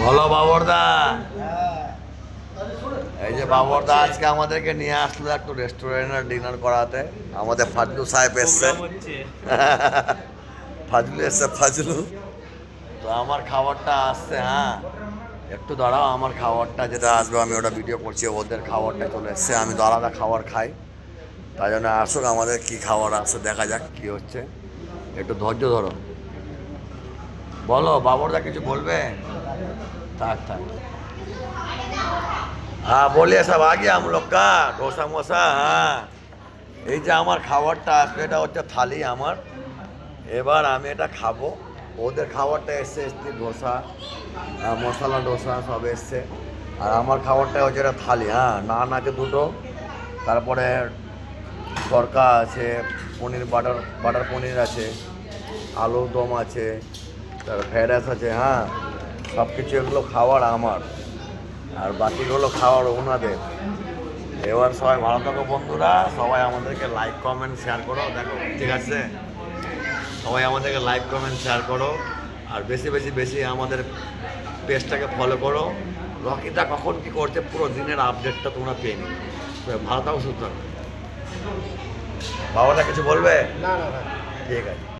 বলো বাবরদা। এই যে বাবরদা আজকে আমাদেরকে নিয়ে আসলো একটু রেস্টুরেন্টে ডিনার করাতে। আমাদের ফাজলু সাহেব এসছে। ফাজলু এসছে, ফাজলু। তো আমার খাবারটা আসছে, হ্যাঁ একটু দাঁড়াও, আমার খাবারটা যেটা আসবে আমি ওটা ভিডিও করছি। ওদের খাবারটা চলে এসছে, আমি তো আলাদা খাবার খাই, তাই জন্য আসুক আমাদের কী খাবার আসছে দেখা যাক কী হচ্ছে। একটু ধৈর্য ধরো। বলো বাবরদা, কিছু বলবে? থাক থাক। हाँ बोलिए सब आ गया हम लोग का डोसा मोसा। হ্যাঁ এই যে আমার খাবারটা আসবে, এটা হচ্ছে থালি আমার। এবার আমি এটা খাবো। ওদের খাবারটা এসছে এসছে ধোসা, মশলা ডোসা সব এসছে। আর আমার খাবারটা হচ্ছে এটা থালি। হ্যাঁ নান আছে দুটো, তারপরে তরকা আছে, পনির বাটার বাটার পনির আছে, আলুর দম আছে, তারপর ফ্রাইড রাইস আছে। হ্যাঁ সব কিছু এগুলো খাবার আমার, আর বাকিগুলো খাওয়ার ওনাদের। এবার সবাই ভালো থাকো বন্ধুরা, সবাই আমাদেরকে লাইক কমেন্ট শেয়ার করো। দেখো ঠিক আছে, সবাই আমাদেরকে লাইক কমেন্ট শেয়ার করো, আর বেশি বেশি বেশি আমাদের পেজটাকে ফলো করো। রকিদা কখন কী করছে পুরো দিনের আপডেটটা তোমরা পেয়ে নিও। ভালো থাকো, সুস্থ থাকো। বাবাটা কিছু বলবে? না না না। ঠিক আছে।